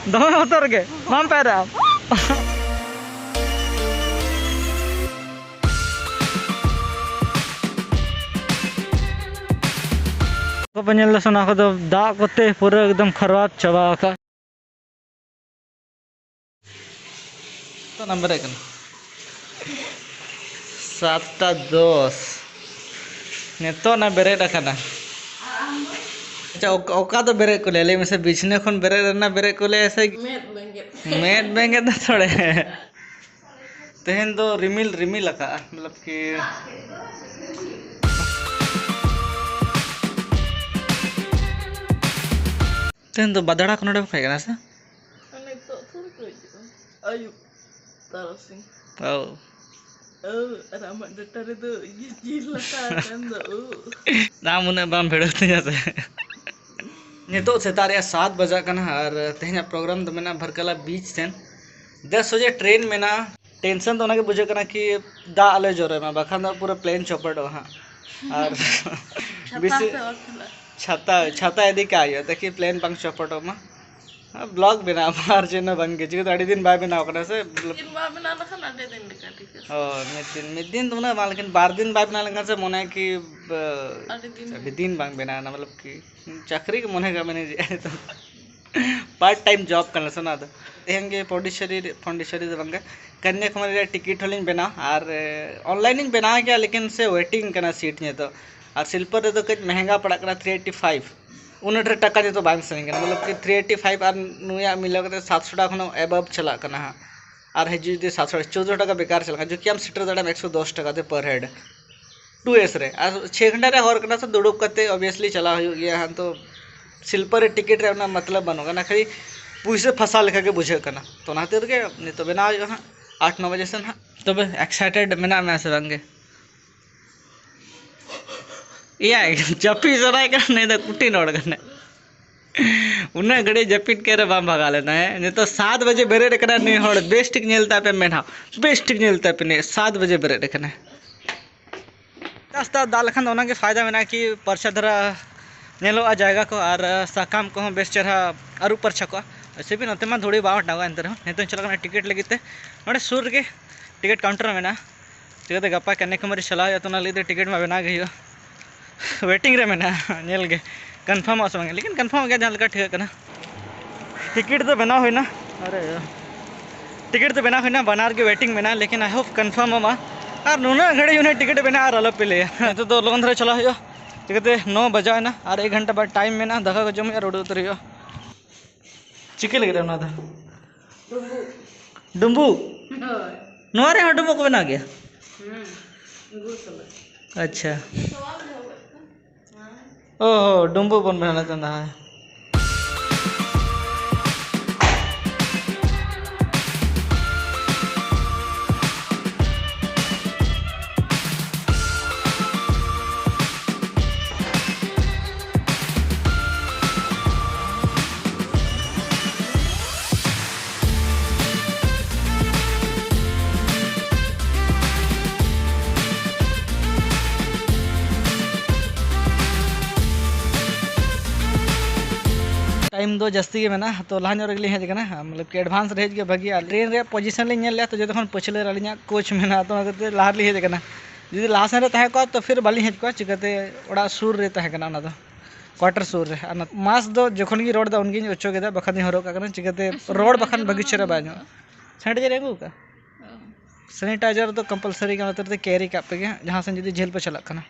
दमे बतर के माम पैरा को पनेल सोना को दा कोते पूरा एकदम खराब चबा का तो नंबर है 7:10 नेतो ना बेरे रखना अच्छा ओका तो बेरे को ले में से बिछने खन बेरे रहना बेरे को ले ऐसे मेट बेंगे तो थोड़े तेहन तो रिमिल रिमिल लगा मतलब कि तेहन तो बदड़ा को नडे खाएगा ना ayu tarasing oh ramat datar itu gila kan नाम उन्हें बाम भेड़ो जैसे ये तो सितारे 7 बजा का ना और तेहना प्रोग्राम तो मैंने भरकला बीच थे 10 बजे ट्रेन में ना टेंशन तो ना के बुझे करना कि दा आले जोरे में बखान पूरा प्लेन चौपट वहाँ और छाता छाता यदि क्या आया देखिए प्लेन पंख चौपट में ब्लॉग बिना मार चेना बन के जिगर अड़ी दिन बाय बिना करना से दिन बाय बिना लखन अड़ी दिन का ठीक है ओ मिड दिन तो ना लेकिन 12 दिन बाय बिना लगा से मोने कि अड़ी दिन बांग बिना ना मतलब कि चाकरी के मोने का मैंने तो पार्ट टाइम जॉब करना सुना तो हेंगे पौंडीचेरी बंगे कन्याकुमारी टिकट होलिंग बना और ऑनलाइन बना गया लेकिन से वेटिंग करना सीट ने तो और स्लीपर तो कुछ महंगा पड़ा करना 385 उन्हें टका जो तो बांग सही मतलब कि 385 और नुया मिला 700 टाका खन एबव चला करना और हजू 700 14 टाका बेकार चला जो कि हम सीटर दाड़ा 110 टाका पर हेड 2S रे और 6 घंटा रे हर करना से दुड़ुब करते ऑब्वियसली चला हो गया हम तो स्लीपर टिकट रे ना मतलब बनोगा ना खाली पुइसे फंसा लेखा के बुझे करना तो ना के नहीं तो बना हाँ 8-9 बजे से ना तब एक्साइटेड मेना में से बंगे या जपी जरा कर नहीं तो कुटी नोड़ करने उन्हें घड़ी जपीट के बाम भगा लेना है नहीं तो 7 बजे बेरे रखना नहीं हो बेस्टिक नेलता पे मेना बेस्टिक नेलता पे नहीं 7 बजे बेरे रखना रास्ता दाल खान होना के फायदा में कि परछा धरा नेलो आ जाएगा को और साकाम को बेस चेहरा अरु परछा को ऐसे भी नते थोड़ी बावट डागा अंतर नहीं तो चला टिकट लगे ना सूर के टिकट काउंटर में ना चिकाते गपा कन्याकुमारी चला तो ना लीते टिकट में बना गई वेटिंग रे मेना नेल के कन्फर्म हो संगे लेकिन कन्फर्म हो गया जहाँ लगा ठीक है टिकट तो बना हुई ना अरे टिकट तो बना हुई ना बनार के वेटिंग में ना लेकिन आई होप कन्फर्म हो और नुना घड़ी उन्हें टिकट बना और अलग पे ले तो लोगन धरे चला हुआ चिकाते 9 बजा ना और 1 घंटा बाद टाइम में ना दगा को जम यार उड़ उतर चिके लगे रहा था डुम्बू नोरे हाँ डुम्बू को बना गया अच्छा ओहो डुम्बू बन बनाना चाहता है टाइम दो जस्ती के मेना तो लहान रगली हेज कना मतलब कि एडवांस रेज के भागी ट्रेन रे पोजीशन ले नेल तो जो पछले रलिया कोच मेना तो लहार ली हेज कना जुदी लहा सन रे तहे को तो फिर बाली हेज को चिकाते ओड़ा सुर रे तहे कना तो क्वार्टर सुर रे मास दो जखन की रोड दा उनगी ओचो के दा बखान हरो का चिकाते रोड बखान बगी चेरा बाño सैनिटाइजर एगु का सैनिटाइजर तो कंपलसरी का मतलब कैरी का पे जहां से जुदी झेल पे चला कना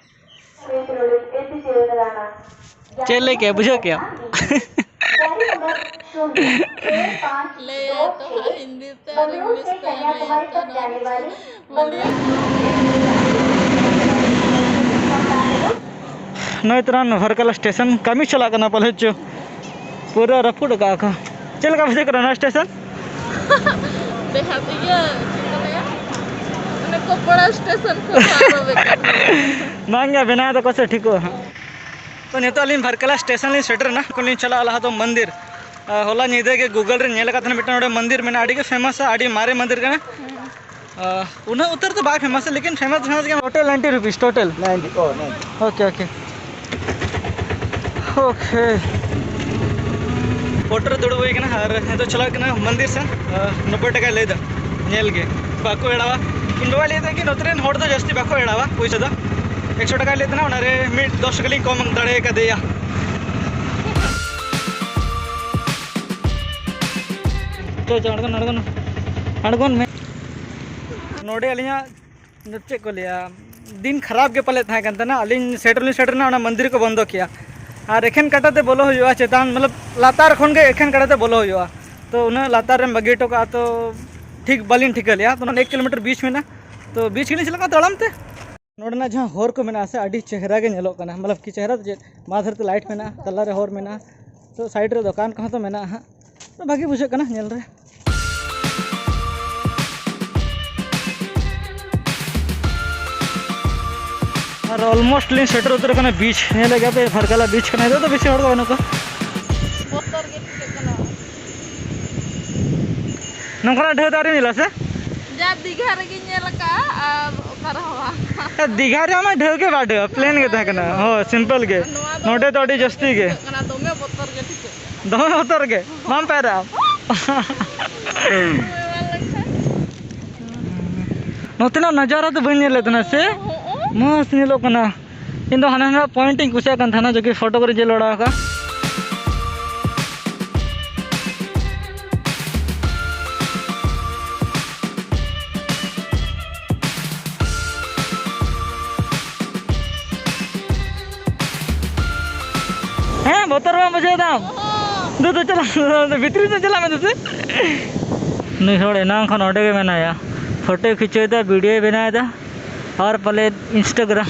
चले के बुझो क्या ले तो हिंदी ते और इंग्लिश ते नई तरह भरकला स्टेशन कमी चला करना पहले चो पूरा रफुड़ का चल का बुझे करना स्टेशन देखा तो ये को बड़ा स्टेशन को मांगे बिना तो कैसे ठीक हो तो नहीं तो अली भरकला स्टेशन सेटर ना को चला रहा तो मंदिर होला नीदे के गूगल रे नेल का मिट्टा मंदिर में आड़ी के फेमस है आड़ी मारे मंदिर का उन्हें उतर तो बाग फेमस है लेकिन फेमस के total 90 rupees total 90 okay okay okay photo रे दुड़ब होई और तो चला मंदिर से 90 टका लेदा नेल गे बाको एड़ावा इन बाबा लेदा कि नोतरेन होड़ दो जास्ती बाको एड़ावा पैसा दो 100 टका लेदा ना रे मिट 10 टका कम दड़े का देया तो अड़गन में नोडे अलिया चे को लिया दिन खराब के पले था ना अली सेटर ना मंदिर को बंद किया और एखेन काटाते बोलो हुआ चेतान मतलब लातार खन के एखेन काटाते बोलो हुआ तो उन्हें लातार में बगी टोका तो ठीक बलिन ठीक लिया तो 1 किलोमीटर बीच में ना तो बीच के चलका तड़म ते नोडना जहाँ होर को मेना से अड़ी चेहरा के नेलो कना मतलब कि चेहरा तो माधर तो लाइट में तला रे होर में तो साइड रे दुकान कहाँ तो मेना हाँ तो भागी बुझे कना नेल रे और ऑलमोस्ट लिन सेटर उतर कना बीच ने लगा पे फरकला बीच कना तो बेसी हड़ गनो को बोतर के टिकना नंकरा ढेर दारी मिला से जा दीघा रे गिनेल का और ओकर हवा दीघा रे में ढेर के बाटे प्लेन के था कना हो सिंपल के नोटे तो अडी जस्ती के कना दोमे बोतर के टिक दोमे उतर के माम पैरा नोतना नजारा तो बन ले तना से मस्त नीलो कना इन दो हना पॉइंटिंग कुछा कन था ना जो कि फोटो करे जे लोड़ा का हैं बोतरवा मुझे दाम दो चला भीतरी से चला मैं तुझे नहीं छोड़े ना खान ऑर्डर के मैंने आया फोटो खींचे था वीडियो बनाया था और पहले इंस्टाग्राम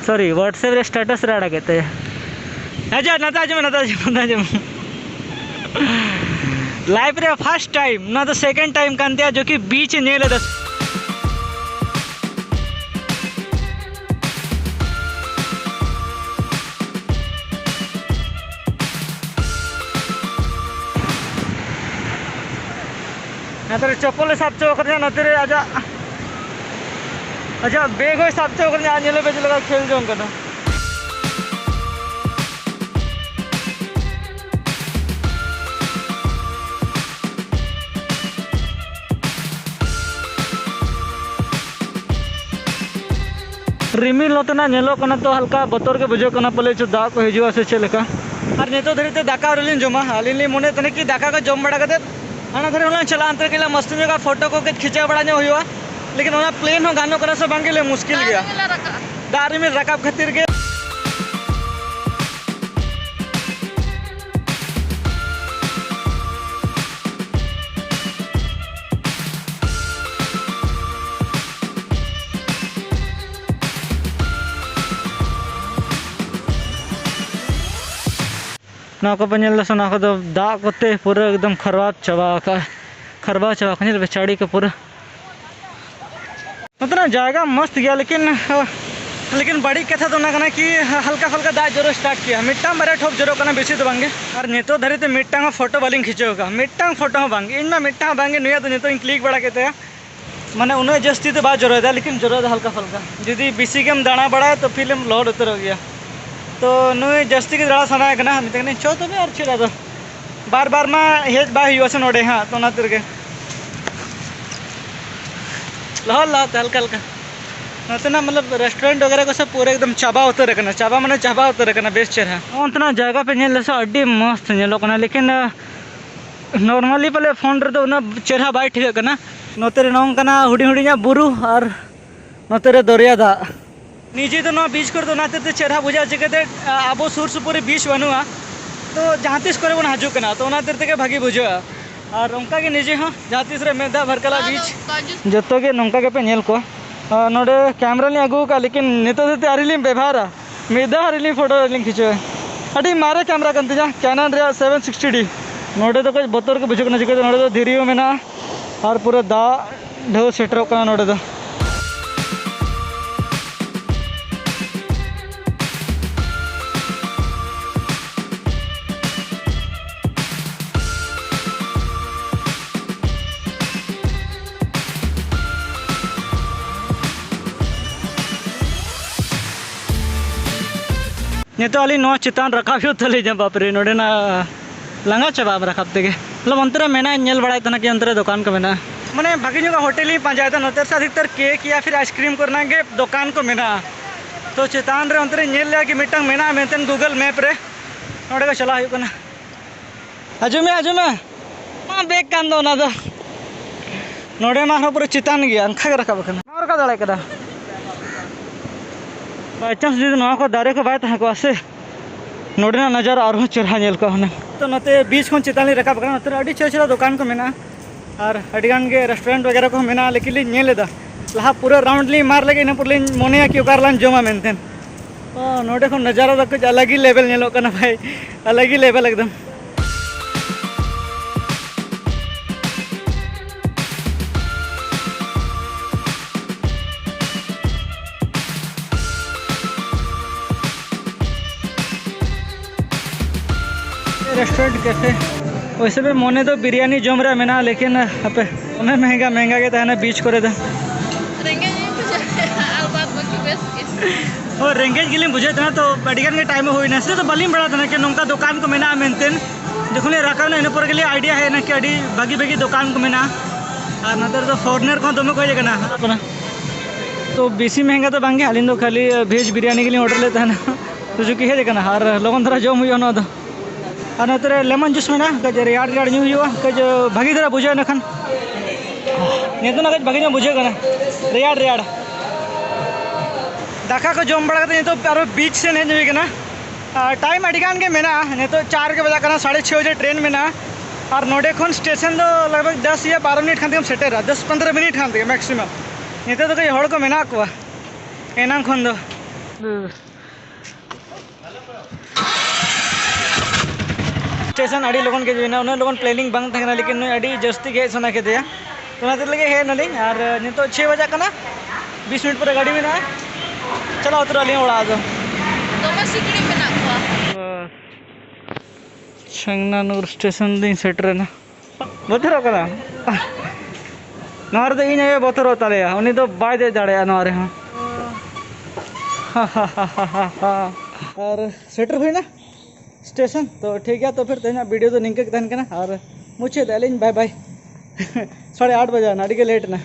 सॉरी व्हाट्सएप रे स्टेटस रे कहते हैं अच्छा नताज लाइफ रे फर्स्ट टाइम ना तो सेकंड टाइम कांतिया जो कि बीच नेले दस ना चप्पल साफ चौक नते आजा अच्छा बेग हो साफ चौक आज बेच लगा खेल जो करना रिमिल नोतना नेलो कना तो हल्का बतर के बुझो कना पले जो दा को हिजुआ से चलेका और नेतो धरीते दाका रलिन जमा आलिन मोने तने कि दाका का जम बड़ा कते आना धरे उला चला अंतर के मस्त में का फोटो को के खिंचा बड़ा ने हुआ लेकिन वहाँ प्लेन हो गानों करना से बांगे ले मुश्किल गया दारी में रकाब खातिर के ना को पंजल लसना को तो दा कोते पूरा एकदम खराब चबा का बेचाड़ी का पूरा मतलब जाएगा मस्त गया लेकिन बड़ी कथा तो ना कि हल्का फल्का दाग जरो स्टार्ट किया मिट्टा मरे ठोक जरो करना बेसी तो बांगे और नेतो धरे तो मिट्टा फोटो बालिंग खींचोगा मिट्टा फोटो बांगे इन मिट्टा बांगे नुया तो नेतो क्लिक बड़ा कहते हैं मैंने उन्हें जस्ती तो बात जरूरत है लेकिन जरूरत हल्का फल्का जुदी बेसी गेम दाना बड़ा तो फिल्म लौट उतर हो गया तो नुई जस्ती के दड़ा साना है ना चो तो और चिड़ा तो बार बार मा हेज बा हुआ से नोड़े हाँ तो ना तिरगे लहल हल्का हल्का नोतना मतलब रेस्टोरेंट वगैरह को सब पूरे एकदम चाबा उतर रखना चाबा मैंने चाबा उतर रखना बेस चेहरा उतना जगह पे नेल अड्डी मस्त नेलोकना लेकिन नॉर्मली पहले फोन रे तो चेहरा बाय ठीक है नोते नौकना हुडी हुडी बुरु और नोते दरिया दा निजे तो बीच कर तो चेहरा बुझा चिकाते अब सुर सुपुर बीच बनूआ तो जहाँ तीस करे बन हजुकना तो के भागी बुझा और उनका के निजे हाँ जहाँ तीस रे मेदा भरकला बीच जो के नौका के पे नेल को नोडे कैमरा ली अगू का लेकिन नितो देते आरिली व्यवहार मेदा आरिली फोटो खींचो अभी मारे कैमरा कंती जा कैनन रे 760D नोडे तो कुछ बतर के बुझुकना चिकाते नोडे तो धीरे मेना और पूरा दा ढेव सेटर का नोडे तो तो अली नो चितान रखा भी तले बापरे नोड़े ना लंगा चाबा रखाब तेगे मतलब अंतरे मेना नेल बड़ाई तना कि अंतरे दुकान को मेना माने भागी जो होटल ही पांच जाता नतर से अधिकतर केक या फिर आइसक्रीम करना के दुकान को मेना तो चेतान रे अंतरे नेल लिया कि मिटंग मेना मेंटेन गूगल मैप रे नोडे को चला हुकना आजुमे मा बेग कान दो ना दो नोडे मा पूरा चेतान गया अंखा के रखा बकना और का दड़े कदा बाय चांस जुदी नवा को दारे को बाय तहा को आसे नोडे ना नजारा और चेहरा नेल को हने तो नते बीच खन चेतान ली रखा बकना नते अडी चेहरा दुकान को मेना और अडिगान के रेस्टोरेंट वगैरह को मेना लेकिन ली नेल दा लहा पूरा राउंड ली मार लगे इन पूरा मोने कि ओकारलान जमा मेनतेन ओ नोडे को नजारा दा कुछ अलग ही लेवल नेलो कना भाई अलग ही लेवल एकदम रेस्टोरेंट कैफे वैसे भी मोने तो बिरयानी जम रहा मेना लेकिन अपे उन्हें महंगा के तहना बीच करे दा रेंगेज बुझे अलबात बाकी बेस और रेंगेज गिलिम बुझे तना तो अडिगान के टाइम होई ना से तो बलिम बड़ा तना कि नोंका दुकान को मेना मेंटेन देखो राखा ना इन पर के लिए आइडिया है ना कि अडी भागी दुकान को मेना और नतर तो फॉरेनर को दमे को जगना तो बेसी महंगा तो बांगे हालिन दो खाली वेज बिरयानी के लिए ऑर्डर लेता है ना तो जो कि है जगना और लगन धरा जम हुई ना दो और नतरे लेमन जूस में ना कज रेयाड़ न्यू हुआ कज भागी धरा बुझे ना खान नहीं तो ना कज भागी बुझे ना रेयाड़ दाका को जम बड़ा नहीं तो बीच से नहीं जुई ना टाइम अडिगान के मेना नहीं तो 4 के बजा करना 6:30 बजे ट्रेन में ना और नोडे खन स्टेशन तो लगभग 10 या 12 मिनट खान सेटेर 10-15 मिनट खान मैक्सिमम नहीं तो कई हड़ को मेना को एना खन दो स्टेशन अड़ी लोगन के जो उन्हें लोगन प्लानिंग बंग थकना लेकिन अड़ी जस्ती के सना के दिया तो ना लगे है नली और नहीं तो 6 बजे करना 20 मिनट पर गाड़ी में ना चलो उतर वाली उड़ा दो दोमे सिकड़ी में ना को छंगनानूर स्टेशन दिन सेटर ना बतरो कदा नहर दो इन बतरो ताले उनी तो बाय दे दाड़े नहर हां और सेटर हुई ना स्टेशन तो ठीक है तो फिर तेना वीडियो तो निंके तहन के ना और मुझे दलिन बाय बाय 8:30 बजे ना अड़ी के लेट ना